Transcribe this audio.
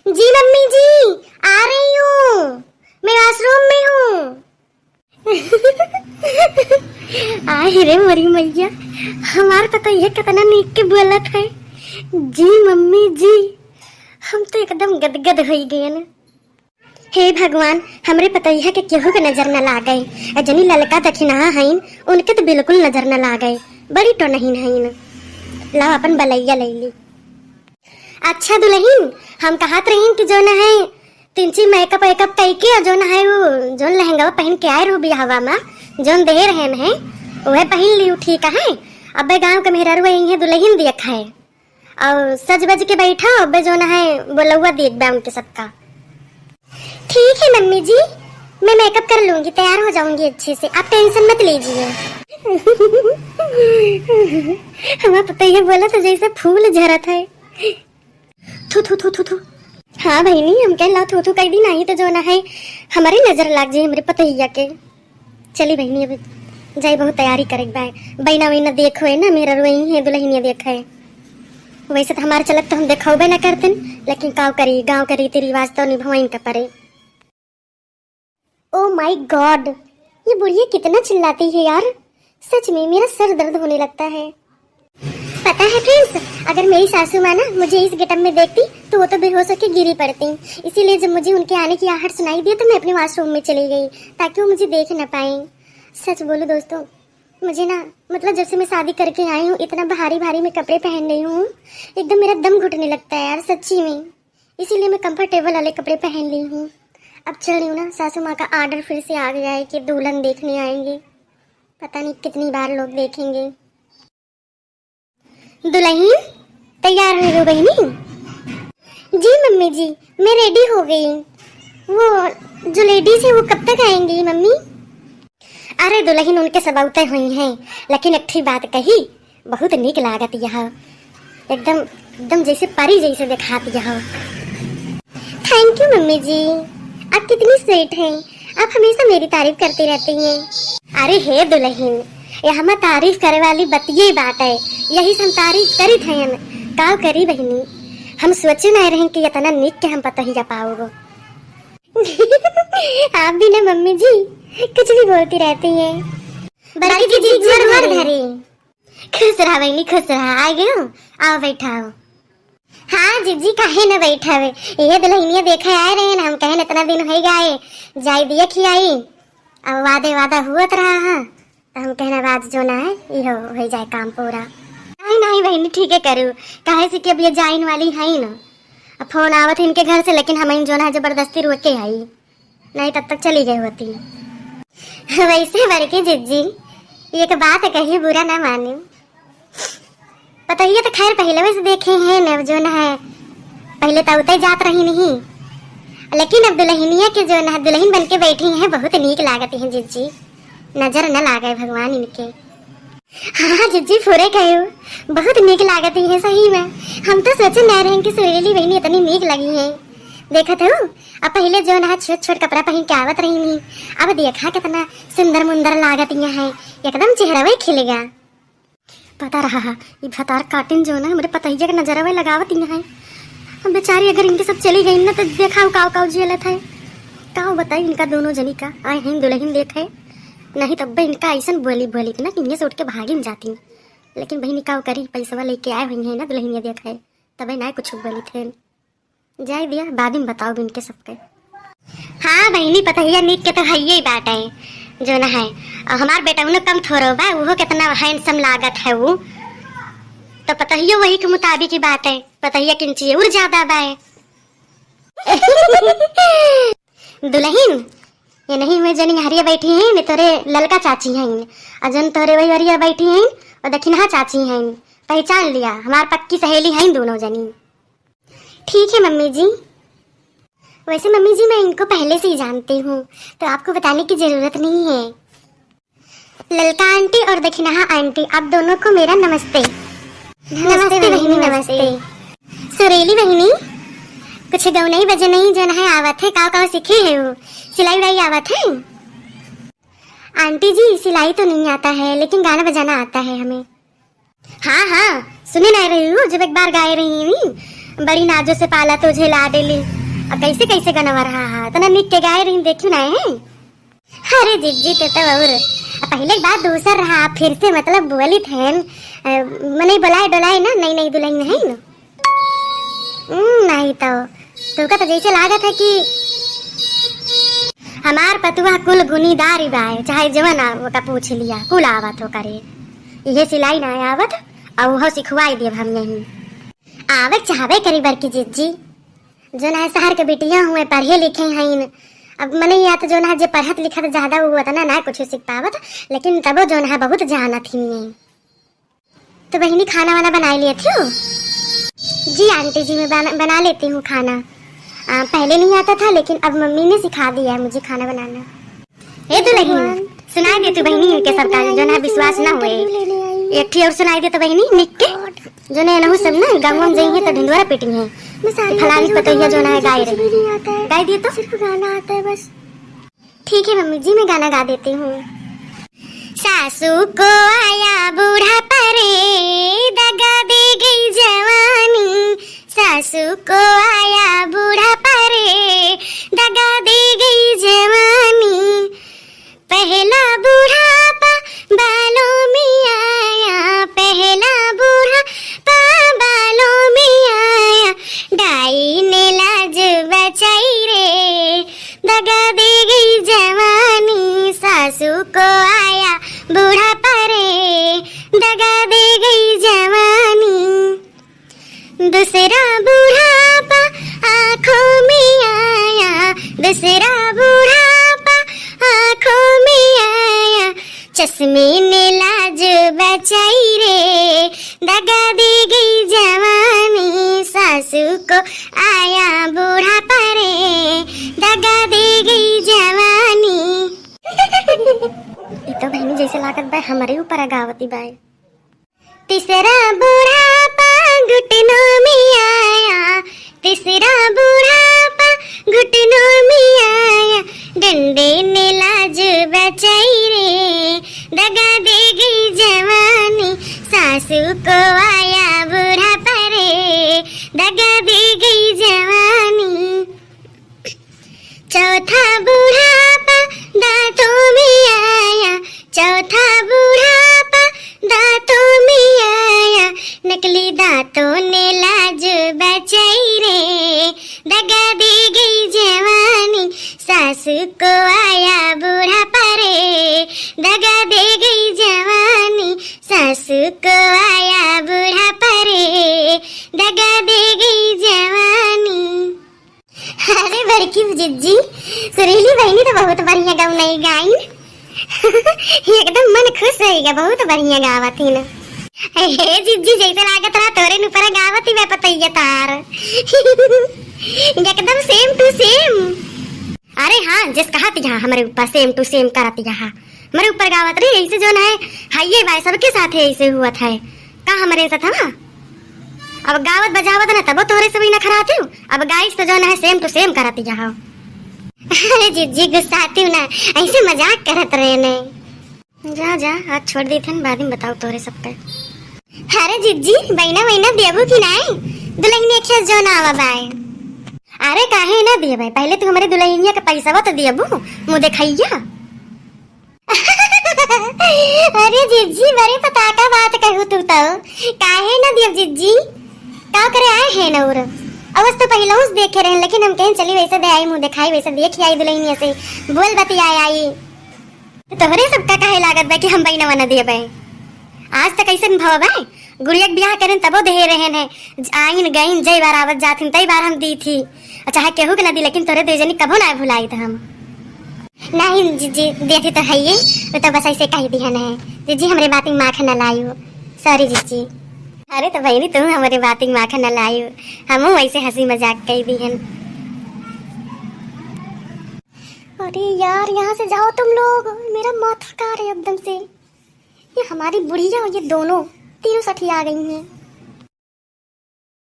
जी mummy जी, आ रही हूँ। मैं वॉशरूम में हूँ। आए रे मरी मैया, हमार पता ये कितना नीक के बोलत है। जी मम्मी जी, हम तो एकदम गदगद हो गए न। हे भगवान, हमरे पता है कि केहू के नजर न लागे। जनी ललका दखिना हईन उनके तो बिल्कुल नजर न लागे। बड़ी तो नहीं हईन। लाओ अपन बलैया ले ली। अच्छा दुल्हन, हम कहत रही कि जो न है तिनची मेकअप वेकअप करके जो न है वो जो लहंगा पहन के आए रो बियाहवा में जो दे रहे हैं वह पहन ली। ठीक है। अब गांव के मेहरा वही है दुल्हन देखा है और सज बज के बैठा। अब जो न है बोलौआ देख बा उनके सबका। ठीक है मम्मी जी, मैं मेकअप कर लूंगी, तैयार हो जाऊंगी अच्छे से, आप टेंशन मत लीजिए। हमें पता ही बोला तो जैसे फूल झरत है। थू थू थू थू थू। हाँ बहनी, हम कह ला थू थू कई दिन आई तो जो ना है हमारी नजर लग जाए हमारे पतैया के। चली बहनी, अभी जाई बहुत तैयारी करे बहना वही देखो है ना, मेरा वही है दुल्हनिया देखा है। वैसे तो हमारे चलत तो हम देखोबे ना करते, लेकिन काव करी गाँव के रीति रिवाज तो निभाई का पड़े। ओ माय गॉड, ये बुढ़िया कितना चिल्लाती है यार। सच में मेरा सर दर्द होने लगता है। पता है फ्रेंड्स, अगर मेरी सासू माँ ना मुझे इस गेटअप में देखती तो वो तो बेहोश होकर गिरी पड़ती। इसीलिए जब मुझे उनके आने की आहट सुनाई दी तो मैं अपने वॉशरूम में चली गई ताकि वो मुझे देख न पाए। सच बोलो दोस्तों, मुझे ना मतलब जब से मैं शादी करके आई हूँ इतना भारी भारी मैं कपड़े पहन रही हूँ, एकदम मेरा दम घुटने लगता है यार सच्ची में। इसीलिए मैं कंफर्टेबल वाले कपड़े पहन ली हूँ। अब चल रही हूँ ना, सासू माँ का आर्डर फिर से आ गया है कि दुल्हन देखने आएंगे। पता नहीं कितनी बार लोग देखेंगे। दुल्हन तैयार हुई हो बहनी? जी मम्मी जी, मैं रेडी हो गई। वो जो लेडीज है वो कब तक आएंगी मम्मी? अरे दुल्हन उनके सब उतरे हुई हैं, लेकिन एक ही बात कही, बहुत नीक लागत यह, एकदम एकदम जैसे परी जैसे दिखाती यह। थैंक यू मम्मी जी, आप कितनी स्वीट हैं, आप हमेशा मेरी तारीफ करती रहती हैं। अरे हे दुल्हन, यह हम तारीफ करे वाली बतिये बात है, यही हम तारीफ करी थे। हम काव करी बहनी, हम सोचे नहीं रहे कि इतना नीक के हम पता ही जा पाओगे। आप भी ना मम्मी जी कुछ भी बोलती रहती हैं। बल्कि जी जोर धरे। खुश रहा बहनी, खुश रहा। आ गए हो, आओ बैठाओ। हाँ जीजी काहे न बैठा है, ये दुल्हनिया देखे आए रहे ना, हम कहे इतना दिन हो गए जाई दिया खियाई। अब वादे वादा हुआ रहा है, हम कहना बात जो ना है ये हो जाए काम पूरा। नहीं नहीं बहनी ठीक है करूँ, काहे से कि अब ये जाइन वाली है ना, अब फोन आवत है इनके घर से, लेकिन हम जो ना जबरदस्ती रोक के आई, नहीं तब तक चली गई होती। वैसे बड़की जिज्जी एक बात कही बुरा ना माने, पता ही तो खैर पहले वैसे देखे हैं न जो ना है, पहले तो उतर जात रही नहीं, लेकिन अब दुल्हनिया के जो ना दुल्हन बन के बैठी है बहुत नीक लागती है जिज्जी, नजर न लागे भगवान इनके। हाँ जिज्जी पूरे कहो, बहुत नीक लागती है सही में। हम तो सोचे न रहे कि सुरीली बहनी इतनी नीक लगी है। देखा था अब पहले जो ना छोट छोट कपड़ा पहन के आवत रही नहीं, अब देखा कितना सुंदर मुंदर लागती है, एकदम चेहरा वही खिलेगा। पता रहा ये भतार काटिन जो ना मेरे पता ही का नजर वही लगावत है। अब बेचारी अगर इनके सब चली गई ना तो देखा काव काव झेलत है, काव बताई इनका दोनों जनी का आए हैं दुल्हन देखे, नहीं तब इनका ऐसा बोली बोली ना कि इन्हें से उठ के भागी में जाती। लेकिन बहनी काव करी, पैसा लेके आए हुई है ना दुल्हनिया देखा है, तब ना कुछ बोली थे। जाए दिया बाद में बताओ इनके सबके। हाँ बहनी पता ही नीक के तो है ही बात है जो ना है, हमार बेटा उन्हें कम थोड़ो बा, वो कितना हैंडसम लागत है वो, तो पता ही वही के मुताबिक की बात है, पता ही किंची और ज्यादा बाय। दुल्हन ये नहीं हुए जनी हरिया बैठी हैं ने तोरे ललका चाची हैं, अजन तोरे वही हरिया बैठी हैं और दक्षिणा चाची हैं, पहचान लिया हमार पक्की सहेली हैं दोनों जनी। ठीक है मम्मी जी। वैसे मम्मी जी मैं इनको पहले से ही जानती हूँ तो आपको बताने की जरूरत नहीं है। ललका आंटी और दक्षिणा आंटी आप दोनों को मेरा नमस्ते। नमस्ते बहनी नमस्ते। सुरीली बहनी कुछ गौ नहीं बजे नहीं जो है आवत है, काव काव सीखे है वो, सिलाई उड़ाई आवत है? आंटी जी सिलाई तो नहीं आता है लेकिन गाना बजाना आता है हमें। हाँ हाँ सुने नहीं रही हूँ, जब एक बार गाए रही हूँ, बड़ी नाजो से पाला तुझे ला डेली, और कैसे कैसे गनवा रहा है, इतना निक के गाय रही देखी ना है। अरे जीजी ते तो और पहले बात दूसर रहा, फिर से मतलब बोली थे मने बुलाए डोलाए ना, नई नई दुल्हन है ना। नहीं तो का तो जैसे लागत है कि हमार पतुआ कुल गुनीदार ही बाय, चाहे जवन वो का पूछ लिया कुल आवत हो करे। ये सिलाई ना आवत और वो सिखवाई देव हम यहीं आवत चाहवे करी बरकी जीजी। जो ना शहर के बेटियां हुए पढ़े लिखे हैं, अब मने या तो जो ना जो पढ़त लिखत ज्यादा हुआ था ना कुछ सीख पावत, लेकिन तब जो ना बहुत जानत थी। तो बहनी खाना वाना बना लिए थी? जी आंटी जी मैं बना लेती हूँ खाना। पहले नहीं आता था लेकिन अब मम्मी ने सिखा दिया है मुझे खाना बनाना। ये तो नहीं सुनाई दे तू बहनी के सबका जो ना विश्वास ना हुए, एक थी और सुनाई दे तो बहनी निक के जो ना नहु सब ना गाँव में जाइए तो ढिंडोरा पीटी है फलानी पतैया जो ना गाय रही गाय दिए तो सिर्फ गाना आता है बस। ठीक है मम्मी जी मैं गाना गा देती हूँ। सासू को आया बूढ़ा परे दगा दे गई जवानी, सासू को आया बूढ़ा परे दगा दे गई जवानी, पहला बुढ़ापा बालों में आया, पहला बुढ़ापा बालों में आया, डाई ने लाज बचाई रे दगा दे गई जवानी, सासू को आया बूढ़ा परे दगा दे गई जवानी, दूसरा बुढ़ापा आँखों में आया, दूसरा बुढ़ापा आँखों में आया, चश्मे ने लाज बचाई रे दगा दे गई जवानी, सासू को आया बूढ़ा परे दगा दे गई जवानी। ये तो बहनी जैसे लागत बाय हमारे ऊपर गावती बाय। तीसरा बुढ़ापा घुटनों में आया, तीसरा बुढ़ापा घुटनों में आया, डंडे ने लाज बचाई रे दगा दे गई जवानी, सासू को आया बूढ़ा परे दगा दे गई जवानी, चौथा बुढ़ापा दांतों में आया, चौथा बुढ़ापा दांतों में आया, नकली दांतों ने लाज बचाई रे दगा दे गई जवानी, सासू को आया बूढ़ा परे दगा दे गई जवानी, सासू को आया बूढ़ा परे दगा दे गई जवानी। अरे बड़की जिज्जी सुरीली बहनी तो बहुत बढ़िया गाँव नहीं गाई एकदम मन खुश रहेगा, बहुत बढ़िया गावत ही ना। हे जिज्जी जैसे लागत रहा तोरे ऊपर गावत ही मैं पतैया तार एकदम सेम टू सेम। अरे हाँ जिस कहा यहाँ हमारे ऊपर सेम टू सेम करत यहाँ हमारे ऊपर गावत रही ऐसे जो ना है हाइये भाई सबके साथ ऐसे हुआ था कहा हमारे साथ था। अब गावत बजावत ना तब तोरे से भी ना खराते हो, अब गाइस तो जो ना है सेम टू सेम करती जाओ। अरे जीजी गुस्साती हूँ ना ऐसे मजाक करत रहे ने। जा जा आज छोड़ दी थे बाद में बताओ तोरे सब पे। अरे जीजी बहना बहना देबू की नहीं दुल्हनिया खेस जो ना आवा बाय। अरे काहे ना दिए भाई पहले तो हमारे दुल्हनिया का पैसा वो तो देबू मुँह दिखाइया। अरे जीजी बड़े पता का बात कहू तू तो काहे ना दिए जीजी का करे आए हैं ना और अवस तो पहले उस देखे रहे लेकिन हम कहीं चली वैसे दे आई मुँह दिखाई वैसे देख आई दुल्हनिया से बोल बती आई तोहरे सबका काहे लागत बा कि हम बहना वना दिए भाई। आज तक ऐसे भाव भाई गुड़िया ब्याह करें तबो दे रहे हैं आइन गईन जय बार आवत जाती तई बार हम दी थी चाहे केहू के ना दी लेकिन तोरे दे जनी कभो ना भुलाई था हम नहीं जीजी देती तो है ये तो बस ऐसे कही दी है ना जीजी हमारे बात में माखन न लायू सॉरी जीजी। अरे तो बहनी तुम हमारे बात में माखन न लायू हम वैसे हंसी मजाक कही दी है। अरे यार यहाँ से जाओ तुम लोग मेरा माथा कार है एकदम से। ये हमारी बुढ़िया और ये दोनों तीनों सखी आ गई हैं।